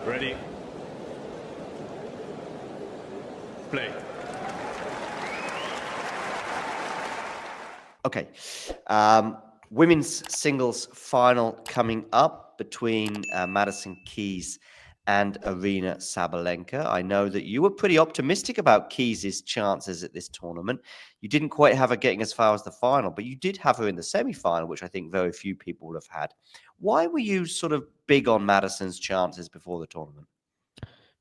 Ready. Play. Okay. Women's singles final coming up between Madison Keys and Aryna Sabalenka. I know that you were pretty optimistic about Keys' chances at this tournament. You didn't quite have her getting as far as the final, but you did have her in the semi-final, which I think very few people would have had. Why were you sort of big on Madison's chances before the tournament?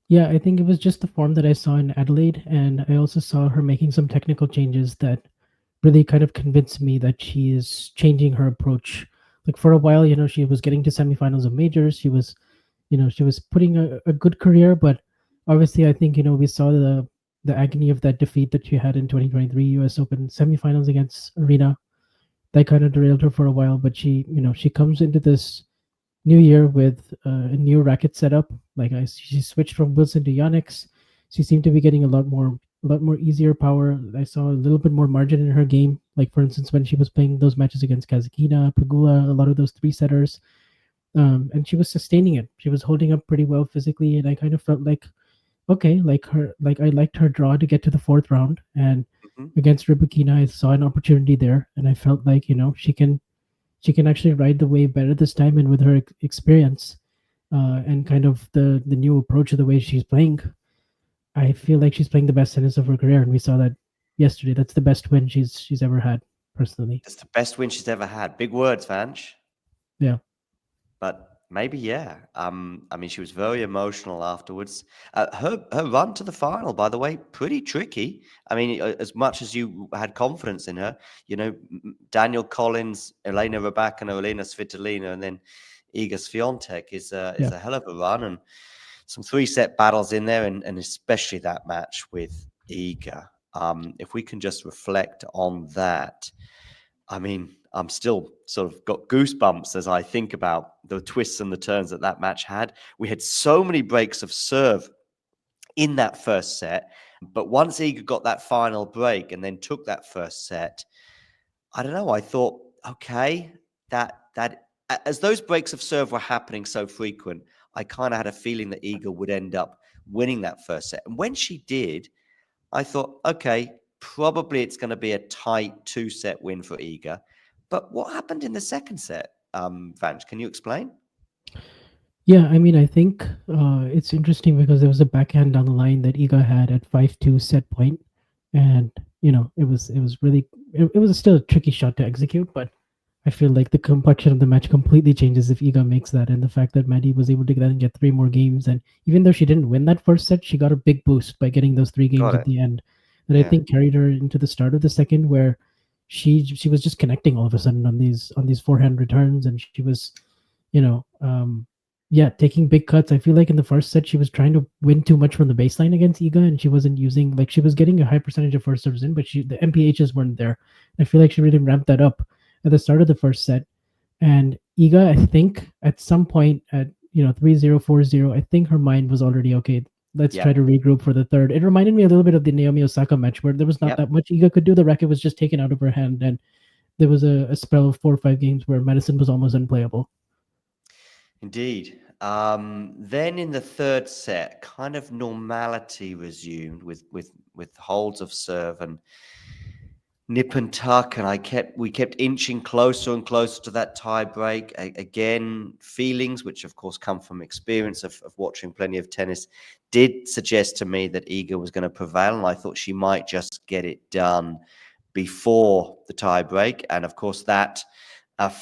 Yeah, I think it was just the form that I saw in Adelaide, and I also saw her making some technical changes that really kind of convinced me that she is changing her approach. Like for a while, she was getting to semifinals of majors. She was putting a good career, but obviously, I think we saw the agony of that defeat that she had in 2023 U.S. Open semifinals against Aryna. That kind of derailed her for a while, but she comes into this new year with a new racket setup. She switched from Wilson to Yonex. She seemed to be getting a lot more easier power. I saw a little bit more margin in her game. Like for instance, when she was playing those matches against Kazakina, Pegula, a lot of those three setters, and she was sustaining it. She was holding up pretty well physically, and I kind of felt like, okay, I liked her draw to get to the fourth round, and Mhm. against Rybakina, I saw an opportunity there, and I felt like she can actually ride the wave better this time, and with her experience and kind of the new approach of the way she's playing, I feel like she's playing the best tennis of her career, and we saw that yesterday. That's the best win she's ever had, personally. That's the best win she's ever had. Big words, Vanch. Yeah. But maybe, yeah. I mean, she was very emotional afterwards. Her run to the final, by the way, pretty tricky. I mean, as much as you had confidence in her, Daniel Collins, Elena Rybakina, Elena Svitolina, and then Iga Swiatek is Yeah. a hell of a run, and some 3-set battles in there, and especially that match with Iga. If we can just reflect on that. I mean, I'm still sort of got goosebumps as I think about the twists and the turns that match had. We had so many breaks of serve in that first set, but once Iga got that final break and then took that first set, I don't know. I thought, okay, that as those breaks of serve were happening so frequent, I kind of had a feeling that Iga would end up winning that first set. And when she did, I thought, okay, probably it's going to be a tight 2-set win for Iga. But what happened in the second set, Vanch? Can you explain? Yeah, I mean, I think it's interesting because there was a backhand down the line that Iga had at 5-2 set point, and it was really it was still a tricky shot to execute, but I feel like the complexion of the match completely changes if Iga makes that, and the fact that Maddie was able to then get three more games, and even though she didn't win that first set, she got a big boost by getting those three games Got at it. the end, that I Yeah. think carried her into the start of the second, where she was just connecting all of a sudden on these forehand returns, and she was, you know, yeah, taking big cuts. I feel like in the first set she was trying to win too much from the baseline against Iga, and she wasn't using, like, she was getting a high percentage of first serves in, but the MPHs weren't there. I feel like she really ramped that up at the start of the first set. And Iga, I think at some point at 3-0, 4-0, I think her mind was already okay. Let's try Yep. to regroup for the third. It reminded me a little bit of the Naomi Osaka match where there was not Yep. that much Iga could do. The racket was just taken out of her hand, and there was a spell of 4 or 5 games where Madison was almost unplayable. Indeed. Then in the third set, kind of normality resumed with holds of serve and nip and tuck, and we kept inching closer and closer to that tie break. Again, feelings which of course come from experience of watching plenty of tennis did suggest to me that Iga was going to prevail, and I thought she might just get it done before the tie break. And of course that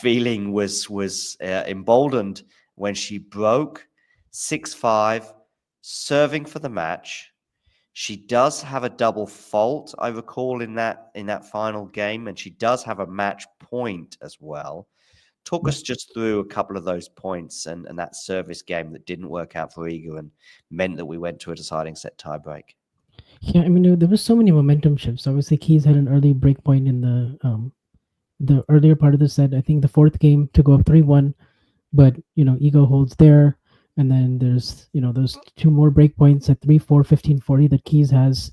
feeling was emboldened when she broke 6-5, serving for the match. She does have a double fault, I recall, in that final game, and she does have a match point as well. Talk Yeah. us just through a couple of those points and that service game that didn't work out for Iga and meant that we went to a deciding set tiebreak. Yeah, I mean, there was so many momentum shifts. Obviously, Keys had an early break point in the earlier part of the set. I think the fourth game to go up 3-1, but Ego holds there, and then there's those two more break points at 3-4, 15-40 that Keys has,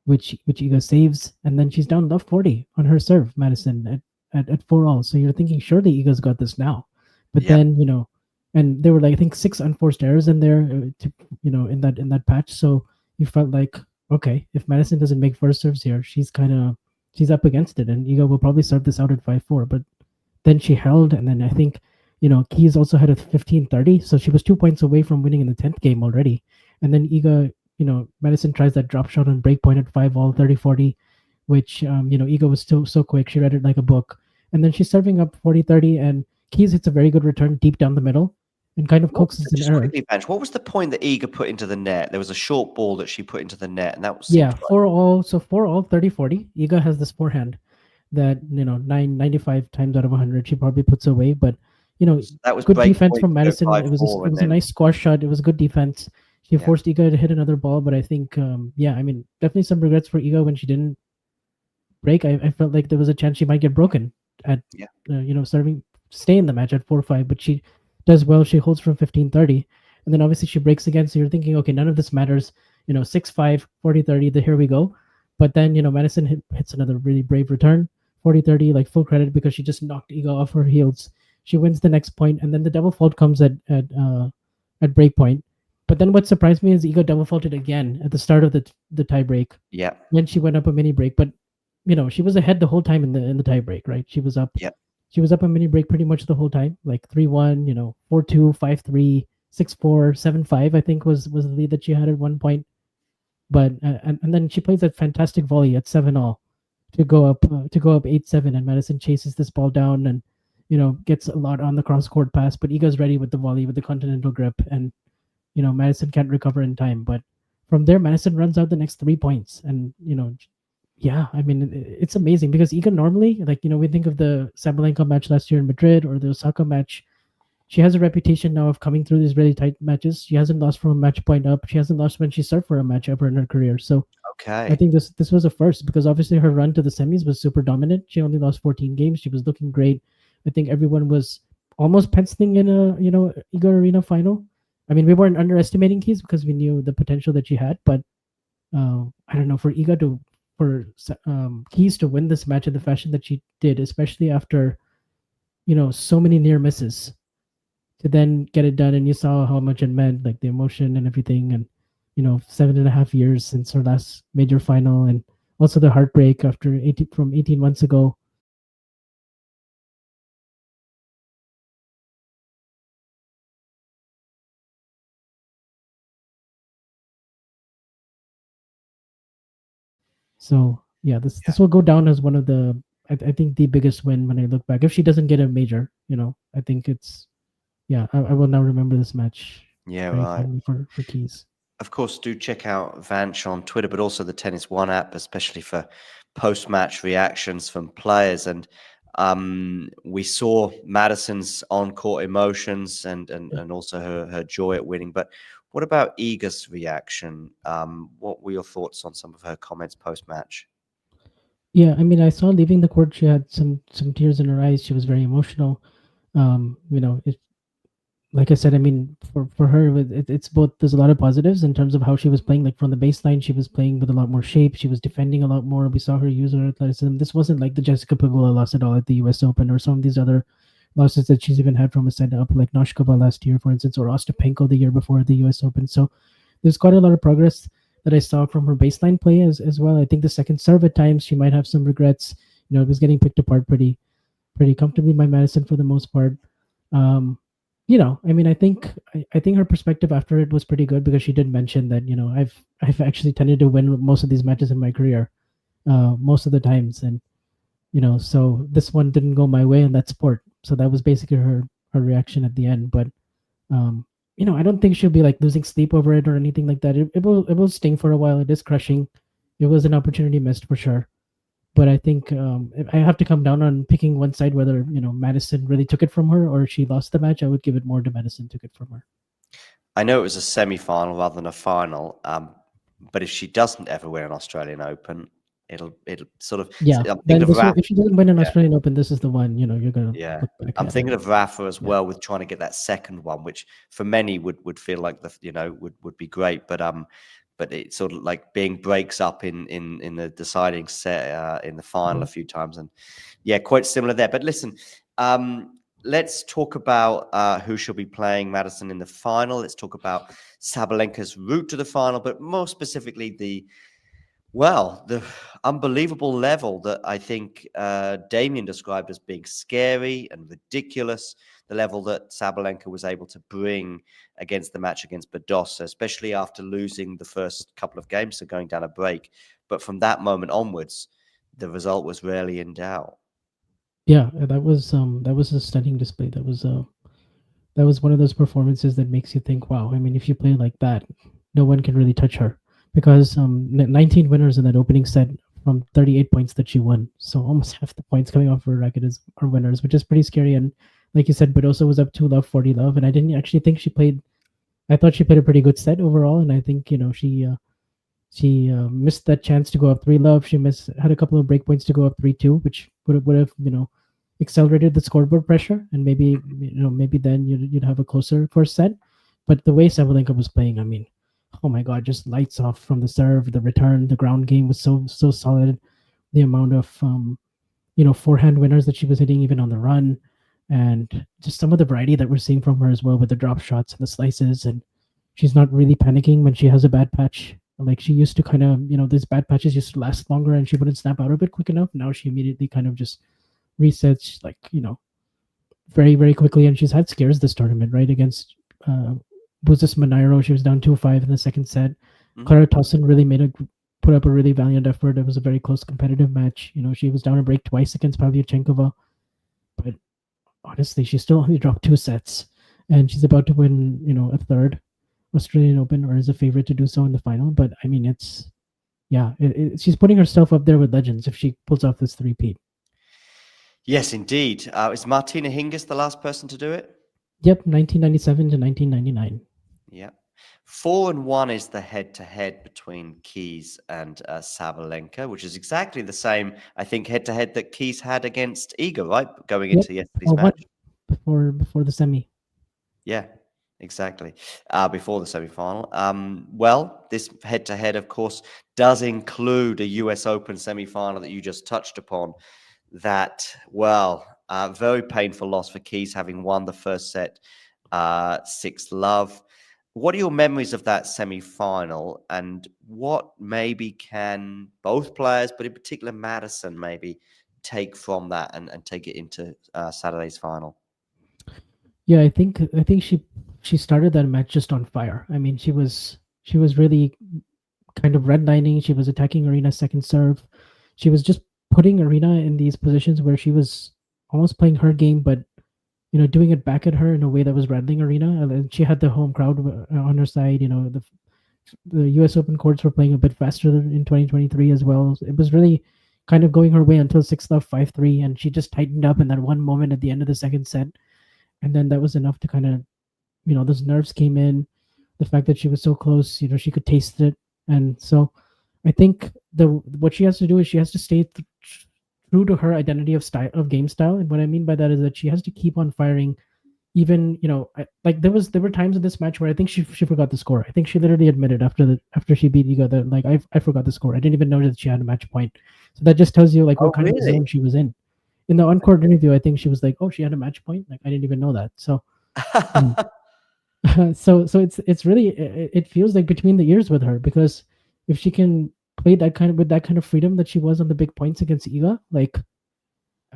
which Ego saves, and then she's down love 40 on her serve, Madison at 4-all. So you're thinking surely Ego's got this now, but Yep. then and there were like I think 6 unforced errors in there, in that patch. So you felt like, okay, if Madison doesn't make first serves here, she's up against it, and Iga will probably serve this out at 5-4. But then she held, and then I think Keys also had a 15-30, so she was 2 points away from winning in the 10th game already. And then Iga, Madison tries that drop shot on break point at 5-all 30-40, which Iga was still so quick. She read it like a book, and then she's serving up 40-30, and Keys hits a very good return deep down the middle, and kind of coaxes an Just error. quickly, Bench, what was the point that Iga put into the net? There was a short ball that she put into the net, and that was Yeah, 4-all, so 4-all 30-40. Iga has this forehand that 95 times out of 100 she probably puts away, but that was good break defense point from to go Madison. It was 5-4, it and was a then nice squash shot. It was good defense. She yeah, forced Iga to hit another ball, but I think I mean, definitely some regrets for Iga when she didn't break. I felt like there was a chance she might get broken at yeah, serving stay in the match at 4-5, but she does well. She holds from 15-30, and then obviously she breaks again. So you're thinking, okay, none of this matters. 6-5, 40-30. Here we go. But then Madison hits another really brave return, 40-30, like full credit because she just knocked Iga off her heels. She wins the next point, and then the double fault comes at break point. But then what surprised me is Iga double faulted again at the start of the tie break. yeah, Then she went up a mini break, but she was ahead the whole time in the tie break, right? yeah. She was up a mini break pretty much the whole time, like 3-1, 4-2, 5-3, 6-4, 7-5. I think was the lead that she had at one point. But and then she plays that fantastic volley at 7-all to go up 8-7, and Madison chases this ball down and gets a lot on the cross court pass, but Iga's ready with the volley with the continental grip, and Madison can't recover in time. But from there, Madison runs out the next 3 points, and yeah, I mean, it's amazing because Iga normally, like, we think of the Sabalenka match last year in Madrid or the Osaka match. She has a reputation now of coming through these really tight matches. She hasn't lost from a match point up. She hasn't lost when she served for a match ever in her career. So I Okay, think this was a first because obviously her run to the semis was super dominant. She only lost 14 games. She was looking great. I think everyone was almost penciling in a Iga Arena final. I mean, we weren't underestimating Keys because we knew the potential that she had, but I don't know, for Iga to for Keys to win this match in the fashion that she did, especially after so many near misses, to then get it done, and you saw how much it meant, like the emotion and everything, and 7.5 years since her last major final, and also the heartbreak after 18 months ago. So yeah, yeah, this will go down as one of the I think the biggest win when I look back. If she doesn't get a major, I think it's yeah, I will now remember this match yeah, very right. fondly for Keys. Of course, do check out Vanch on Twitter, but also the Tennis One app, especially for post-match reactions from players. And we saw Madison's on-court emotions and also her joy at winning. But what about Iga's reaction? What were your thoughts on some of her comments post-match? Yeah, I mean, I saw leaving the court, she had some tears in her eyes. She was very emotional. It, like I said, I mean, for her, it's both. There's a lot of positives in terms of how she was playing. Like from the baseline, she was playing with a lot more shape. She was defending a lot more. We saw her use her athleticism. This wasn't like the Jessica Pegula loss at all at the U.S. Open or some of these other losses that she's even had from a set up, like Noshkova last year, for instance, or Ostapenko the year before at the U.S. Open. So there's quite a lot of progress that I saw from her baseline play as well. I think the second serve at times she might have some regrets. It was getting picked apart pretty comfortably by Madison for the most part. Um, I mean, I think her perspective after it was pretty good because she did mention that I've actually tended to win most of these matches in my career, most of the times, and so this one didn't go my way in that sport. So that was basically her reaction at the end. But um, I don't think she'll be like losing sleep over it or anything like that. It will sting for a while. It is crushing. It was an opportunity missed for sure. But I think if I have to come down on picking one side, whether Madison really took it from her or she lost the match, I would give it more to Madison took it from her. I know it was a semi-final rather than a final, but if she doesn't ever win an Australian Open, it'll sort of. Yeah, I'm thinking then of Rafa. if she doesn't win an Yeah, Australian Open, this is the one you're gonna yeah. look back I'm at. thinking And of Rafa as yeah, well with trying to get that second one, which for many would feel like would be great, but it's sort of like being breaks up in the deciding set in the final a mhm. few times, and yeah, quite similar there. But listen, let's talk about who she'll be playing Madison in the final. Let's talk about Sabalenka's route to the final, but more specifically the unbelievable level that I think Damien described as being scary and ridiculous, the level that Sabalenka was able to bring against the match against Badosa, especially after losing the first couple of games and going down a break. But from that moment onwards, the result was rarely in doubt. Yeah, that was a stunning display. That was one of those performances that makes you think, wow. I mean, if you play like that, no one can really touch her because 19 winners in that opening set from 38 points that she won. So almost half the points coming off her racket are winners, which is pretty scary. And like you said, Badosa was up 2-love, 40-love, and I didn't actually think she played. I thought she played a pretty good set overall, and I think she missed that chance to go up 3-love. She missed had a couple of break points to go up 3-2, which would have accelerated the scoreboard pressure, and maybe then you'd have a closer first set. But the way Sabalenka was playing, I mean, oh my god, just lights off from the serve, the return, the ground game was so solid. The amount of forehand winners that she was hitting even on the run, and just some of the variety that we're seeing from her as well with the drop shots and the slices, and she's not really panicking when she has a bad patch. Like she used to kind of, these bad patches used to last longer and she wouldn't snap out of it quick enough. Now she immediately kind of just resets, like, very, very quickly. And she's had scares this tournament, right? Against was this Moniro? She was down 2-5 in the second set. Clara Tauson really put up a really valiant effort. It was a very close competitive match. She was down a break twice against Pavlyuchenkova, but honestly, she still only dropped 2 sets, and she's about to win, a third Australian Open, or is a favorite to do so in the final. But I mean, she's putting herself up there with legends if she pulls off this three-peat. Yes, indeed. Is Martina Hingis the last person to do it? Yep, 1997 to 1999. Yeah. 4-1 is the head-to-head between Keys and Sabalenka, which is exactly the same, I think, head-to-head that Keys had against Iga, right? Going into yesterday's match. Before the semi. Yeah, exactly. Before the semi-final. Well, this head-to-head, of course, does include a US Open semi-final that you just touched upon. Very painful loss for Keys, having won the first set 6-love. What are your memories of that semi-final, and what maybe can both players, but in particular Madison, maybe take from that and take it into Saturday's final? Yeah, I think she started that match just on fire. I mean, she was really kind of redlining. She was attacking Aryna's second serve. She was just putting Aryna in these positions where she was almost playing her game, but doing it back at her in a way that was rattling Aryna. And she had the home crowd on her side. The U.S. Open courts were playing a bit faster than in 2023 as well. It was really kind of going her way until 6-love, 5-3, and she just tightened up in that one moment at the end of the second set, and then that was enough to kind of, those nerves came in. The fact that she was so close, she could taste it, and so I think what she has to do is she has to stay true to her identity of game style. And what I mean by that is that she has to keep on firing. Even like there were times in this match where I think she forgot the score. I think she literally admitted after she beat Iga that, like, I forgot the score. I didn't even know that she had a match point. So that just tells you, like, what kind of zone she was in. In the on-court interview, I think she was like, "Oh, she had a match point. Like, I didn't even know that." So, so it's really, it feels like between the ears with her, because if she can play with that kind of freedom that she was on the big points against Iga, like,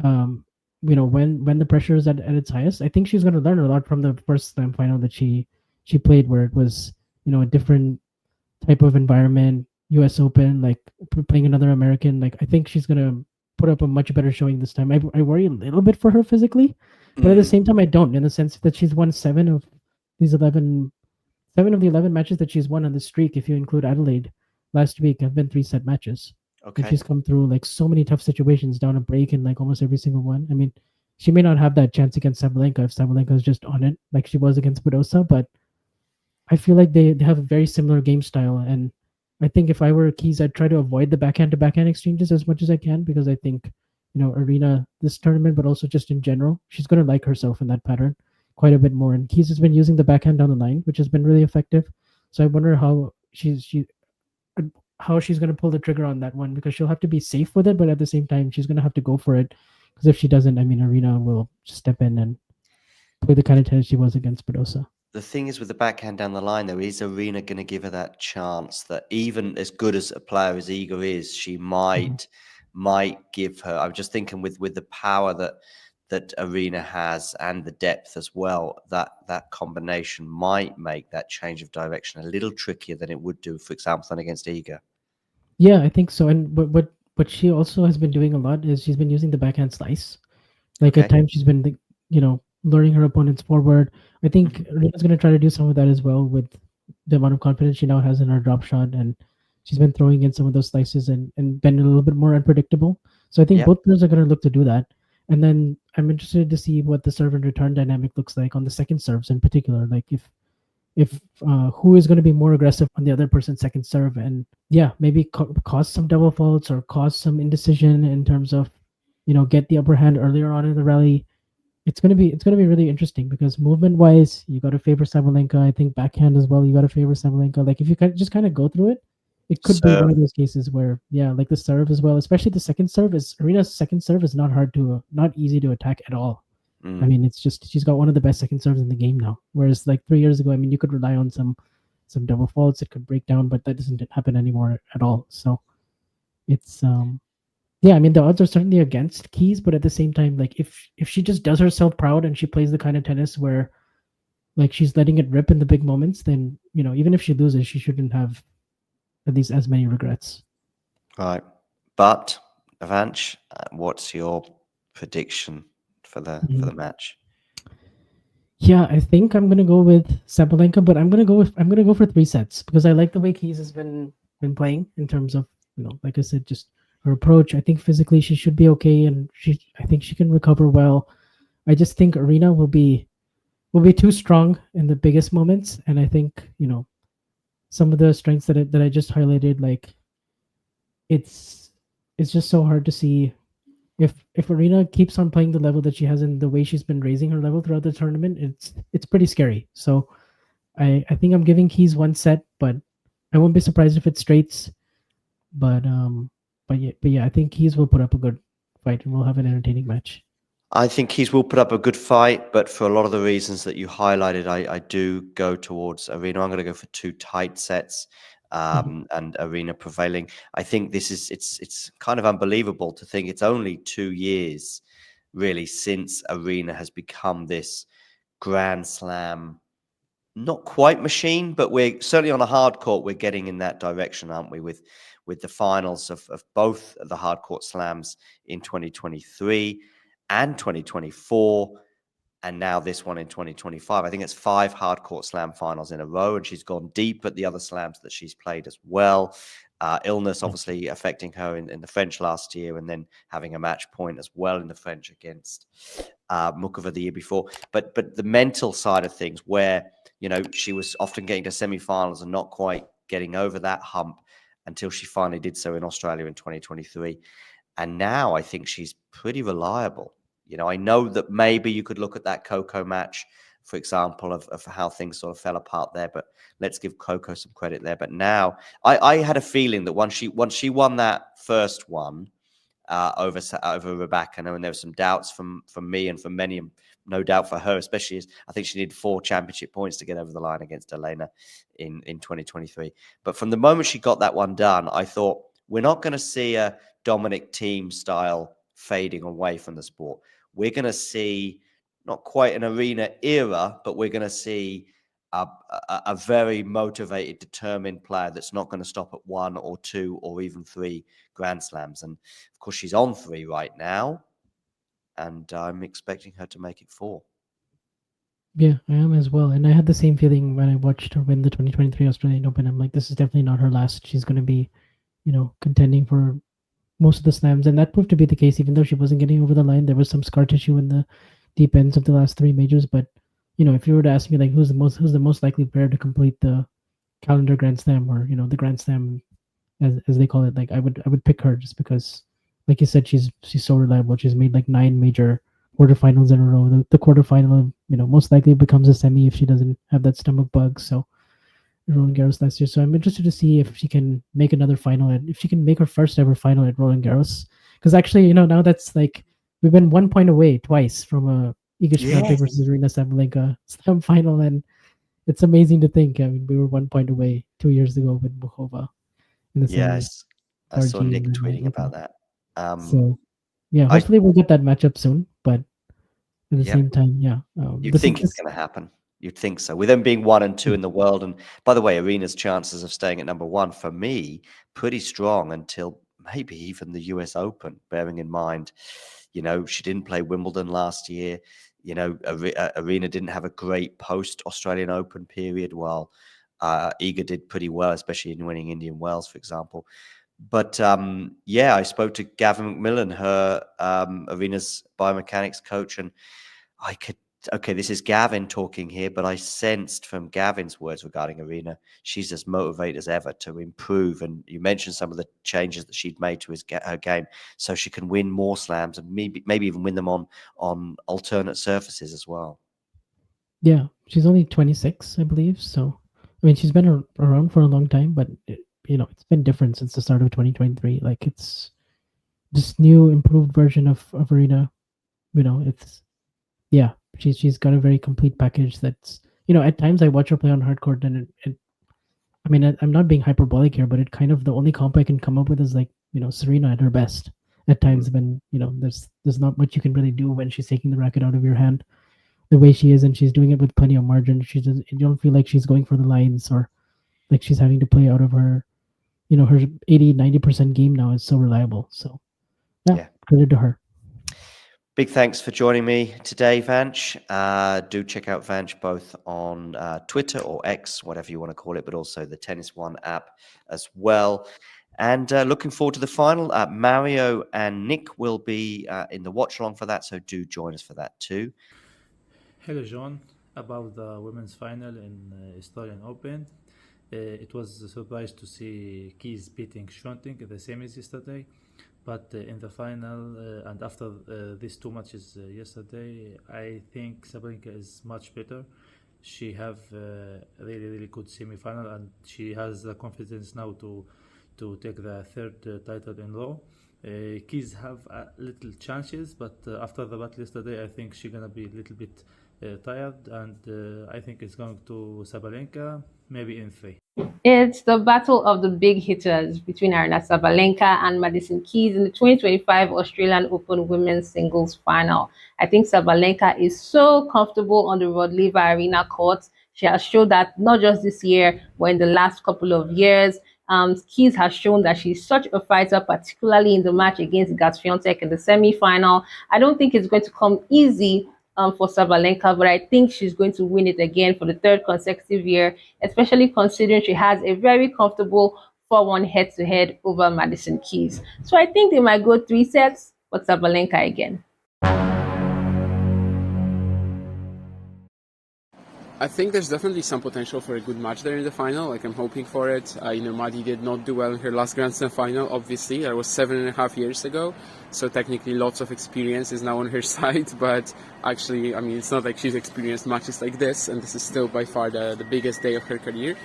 when the pressure is at its highest, I think she's going to learn a lot from the first slam final that she played, where it was, a different type of environment, US Open, like playing another American. Like, I think she's going to put up a much better showing this time. I worry a little bit for her physically, but at the same time I don't, in the sense that she's won 7 of the 11 matches that she's won on the streak, if you include Adelaide last week, have been 3-set matches. Okay. And she's come through, like, so many tough situations down a break in, like, almost every single one. I mean, she may not have that chance against Sabalenka if Sabalenka is just on it like she was against Badosa, but I feel like they have a very similar game style. And I think if I were Keys, I'd try to avoid the backhand to backhand exchanges as much as I can, because I think, Aryna this tournament, but also just in general, she's going to like herself in that pattern quite a bit more. And Keys has been using the backhand down the line, which has been really effective. So I wonder how she's going to pull the trigger on that one, because she'll have to be safe with it, but at the same time, she's going to have to go for it. Because if she doesn't, I mean, Aryna will step in and play the kind of tennis she was against Badosa. The thing is with the backhand down the line, though, is Aryna going to give her that chance that even as good as a player as Iga is, she Mhm. might give her. I'm just thinking with the power that Aryna has and the depth as well, that combination might make that change of direction a little trickier than it would do, for example, than against Iga. Yeah, I think so. And what she also has been doing a lot is she's been using the backhand slice. Like at Okay. times she's been, like, luring her opponents forward. I think Mhm. Rina's going to try to do some of that as well with the amount of confidence she now has in her drop shot, and she's been throwing in some of those slices and been a little bit more unpredictable. So I think Yep. both players are going to look to do that. And then I'm interested to see what the serve and return dynamic looks like on the second serves in particular. Like if who is going to be more aggressive on the other person's second serve, and yeah, maybe cause some double faults or cause some indecision in terms of get the upper hand earlier on in the rally. It's gonna be really interesting because movement wise, you got to favor Sabalenka. I think backhand as well, you got to favor Sabalenka. Like if you just kind of go through it, it could be Serve. one of those cases where yeah, like the serve as well, especially the second serve is Arena's second serve is not easy to attack at all. I Mm. mean, it's just she's got one of the best second serves in the game now. Whereas like 3 years ago, I mean, you could rely on some double faults, it could break down, but that doesn't happen anymore at all. So it's yeah, I mean the odds are certainly against Keys, but at the same time, like if she just does herself proud and she plays the kind of tennis where like she's letting it rip in the big moments, then even if she loses, she shouldn't have at least as many regrets. Right. But Avanch, what's your prediction for the Mhm. match? Yeah, I think I'm gonna go with Sabalenka, but I'm gonna go for 3 sets because I like the way Keys has been playing in terms of like I said, just her approach. I think physically she should be okay, and I think she can recover well. I just think Aryna will be too strong in the biggest moments, and I think some of the strengths that I just highlighted, like it's it's just so hard to see if Aryna keeps on playing the level that she has and the way she's been raising her level throughout the tournament. It's pretty scary. So I think I'm giving Keys 1 set, but I won't be surprised if it's straights. But yeah, I think Keys will put up a good fight and we'll have an entertaining match. I think Keys will put up a good fight, but for a lot of the reasons that you highlighted, I do go towards Aryna. I'm going to go for 2 tight sets, Mhm. and Aryna prevailing. I think it's kind of unbelievable to think it's only 2 years, really, since Aryna has become this Grand Slam, not quite machine, but we're certainly on a hard court. We're getting in that direction, aren't we? With the finals of both the hard court slams in 2023 and 2024, and now this one in 2025. I think it's 5 hard court slam finals in a row, and she's gone deep at the other slams that she's played as well. Illness Yeah. obviously affecting her in the French last year, and then having a match point as well in the French against Mukova the year before. But the mental side of things, where she was often getting to semi-finals and not quite getting over that hump until she finally did so in Australia in 2023. And now I think she's pretty reliable. I know that maybe you could look at that Coco match, for example, of how things sort of fell apart there, but let's give Coco some credit there. But now I had a feeling that once she won that first one over Rebecca, and there were some doubts from me and from many, and no doubt for her, especially as I think she needed 4 championship points to get over the line against Aryna in 2023. But from the moment she got that one done, I thought we're not going to see a Dominic team style fading away from the sport. We're going to see not quite an Aryna era, but we're going to see a very motivated, determined player that's not going to stop at 1 or 2 or even 3 Grand Slams. And of course, she's on 3 right now, and I'm expecting her to make it 4. Yeah, I am as well. And I had the same feeling when I watched her win the 2023 Australian Open. I'm like, this is definitely not her last. She's going to be, contending for most of the slams. And that proved to be the case, even though she wasn't getting over the line. There was some scar tissue in the deep ends of the last 3 majors. But, if you were to ask me, like, who's the most likely player to complete the calendar Grand Slam or, the Grand Slam as they call it, like I would pick her just because, like you said, she's so reliable. She's made like 9 major quarterfinals in a row. The quarterfinal, most likely becomes a semi if she doesn't have that stomach bug. So Roland Garros last year. So I'm interested to see if she can make another final and if she can make her first ever final at Roland Garros. Because actually, now that's like we've been 1 point away twice from a Iga Swiatek versus Aryna Sabalenka slam final, and it's amazing to think. I mean, we were 1 point away 2 years ago with Mukhova in the semi. Yes, I saw RG Nick and tweeting Iga. about that. So yeah, I hopefully we'll get that matchup soon. But at the yeah, same time, yeah, you'd think it's going to happen. You'd think so. With them being 1 and 2 in the world, and by the way, Arena's chances of staying at number 1 for me pretty strong until maybe even the US Open. Bearing in mind, she didn't play Wimbledon last year. Aryna didn't have a great post Australian Open period, while Iga did pretty well, especially in winning Indian Wells, for example. But I spoke to Gavin McMillan, her Arena's biomechanics coach, and I could. Okay, this is Gavin talking here, but I sensed from Gavin's words regarding Aryna, she's as motivated as ever to improve. And you mentioned some of the changes that she'd made to her game, so she can win more slams and maybe even win them on alternate surfaces as well. Yeah, she's only 26, I believe. So, I mean, she's been around for a long time, but it's been different since the start of 2023. Like, it's this new, improved version of Aryna. It's she's got a very complete package. That's at times I watch her play on hardcourt, and I mean, I'm not being hyperbolic here, but it kind of the only comp I can come up with is like Serena at her best. At times when there's not much you can really do when she's taking the racket out of your hand the way she is, and she's doing it with plenty of margin. You don't feel like she's going for the lines or like she's having to play out of her her 80-90% game now is so reliable. So yeah, credit to her. Big thanks for joining me today, Vanch. Do check out Vanch both on Twitter or X, whatever you want to call it, but also the Tennis One app as well. And looking forward to the final. Mario and Nick will be in the watch along for that, so do join us for that too. Hello, John. About the women's final in Australian Open, it was a surprise to see Keys beating Schwanting in the semis yesterday. But in the final and after these 2 matches yesterday, I think Sabalenka is much better. She have a really good semi-final, and she has the confidence now to take the third title in row. Keys have little chances, but after the battle yesterday, I think she's gonna be a little bit tired, and I think it's going to Sabalenka, maybe in 3. It's the battle of the big hitters between Aryna Sabalenka and Madison Keys in the 2025 Australian Open Women's Singles Final. I think Sabalenka is so comfortable on the Rod Laver Arena court. She has shown that not just this year, but in the last couple of years. Keys has shown that she's such a fighter, particularly in the match against Swiatek in the semi-final. I don't think it's going to come easy for Sabalenka, but I think she's going to win it again for the third consecutive year, especially considering she has a very comfortable 4-1 head-to-head over Madison Keys. So I think they might go 3 sets, but Sabalenka again. I think there's definitely some potential for a good match there in the final. Like, I'm hoping for it. Maddie did not do well in her last Grand Slam final, obviously. That was 7.5 years ago. So technically lots of experience is now on her side. But actually, I mean, it's not like she's experienced matches like this. And this is still by far the biggest day of her career.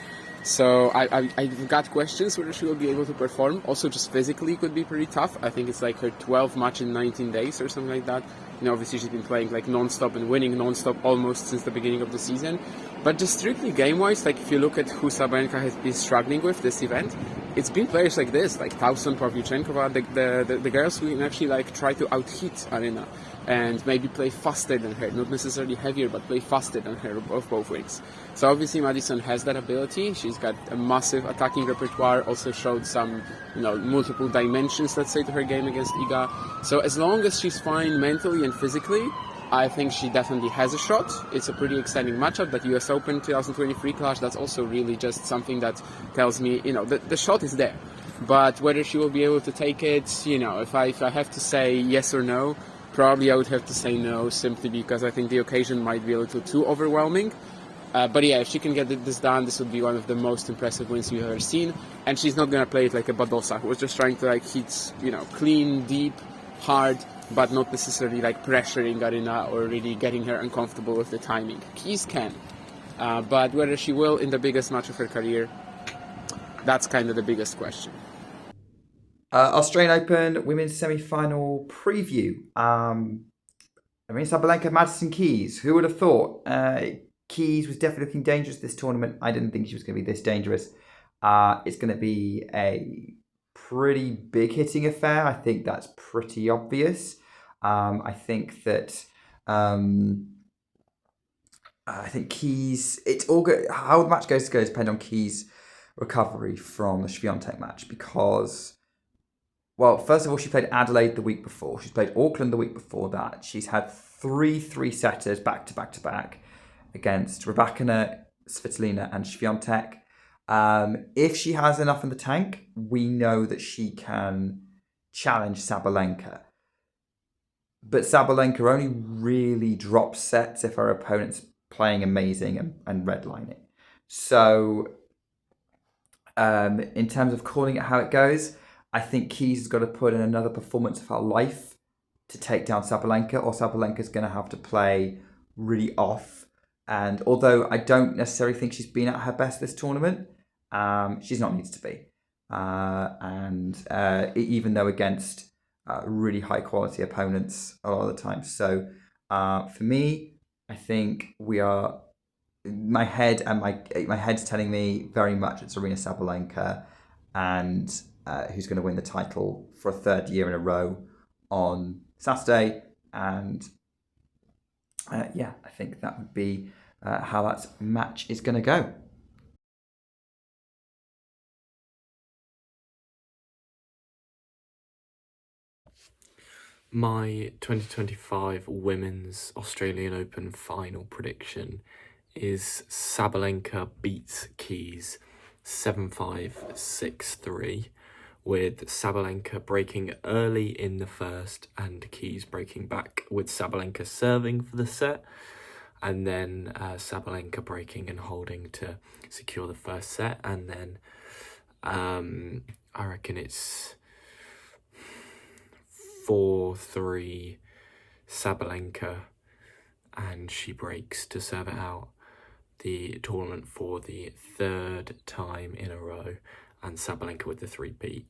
So I've got questions whether she will be able to perform. Also, just physically could be pretty tough. I think it's like her 12th match in 19 days or something like that. Obviously she's been playing like non-stop and winning non-stop almost since the beginning of the season. But just strictly game-wise, like if you look at who Sabalenka has been struggling with this event, it's been players like this, like Tauson, Pavlyuchenkova, the girls who can actually like try to out-hit Aryna and maybe play faster than her, not necessarily heavier, but play faster than her of both wings. So obviously Madison has that ability. She's got a massive attacking repertoire, also showed some, multiple dimensions, let's say, to her game against Iga. So as long as she's fine mentally and physically, I think she definitely has a shot. It's a pretty exciting matchup. That US Open 2023 clash, that's also really just something that tells me, the shot is there. But whether she will be able to take it, if I have to say yes or no, probably I would have to say no, simply because I think the occasion might be a little too overwhelming. But yeah, if she can get this done, this would be one of the most impressive wins we've ever seen. And she's not going to play it like a Badosa, who was just trying to hit, clean, deep, hard, but not necessarily pressuring Aryna or really getting her uncomfortable with the timing. Keys can. But whether she will in the biggest match of her career, that's kind of the biggest question. Australian Open Women's Semi-Final preview. Aryna Sabalenka, Madison Keys. Who would have thought? Keys was definitely looking dangerous this tournament. I didn't think she was going to be this dangerous. It's going to be a pretty big hitting affair. I think that's pretty obvious. I think that I think Keys. It's all good. How the match goes to go depend on Keys' recovery from the Swiatek match because. Well, first of all, she played Adelaide the week before. She's played Auckland the week before that. She's had three setters back to back to back against Rybakina, Svitolina, and Swiatek. If she has enough in the tank, we know that she can challenge Sabalenka. But Sabalenka only really drops sets if her opponent's playing amazing and redline it. So, in terms of calling it how it goes, I think Keys has got to put in another performance of her life to take down Sabalenka, or Sabalenka's going to have to play really off. And although I don't necessarily think she's been at her best this tournament, she's not needs to be. Even though against really high quality opponents a lot of the time. So for me, I think we are. My head and my head's telling me very much it's Aryna Sabalenka, and who's going to win the title for a third year in a row on Saturday. And I think that would be how that match is going to go. My 2025 Women's Australian Open final prediction is Sabalenka beats Keys 7-5, 6-3, with Sabalenka breaking early in the first and Keys breaking back, with Sabalenka serving for the set, and then Sabalenka breaking and holding to secure the first set, and then I reckon it's 4-3 Sabalenka, and she breaks to serve it out the tournament for the third time in a row, and Sabalenka with the 3-peat.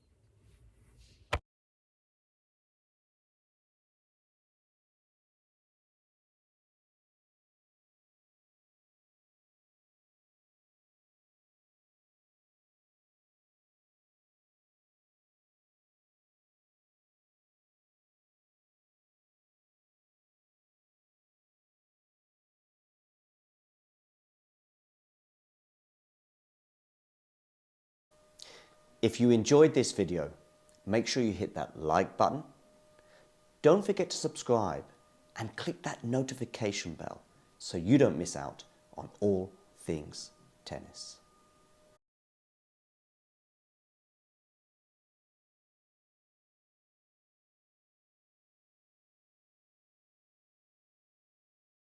If you enjoyed this video, make sure you hit that like button. Don't forget to subscribe and click that notification bell so you don't miss out on all things tennis.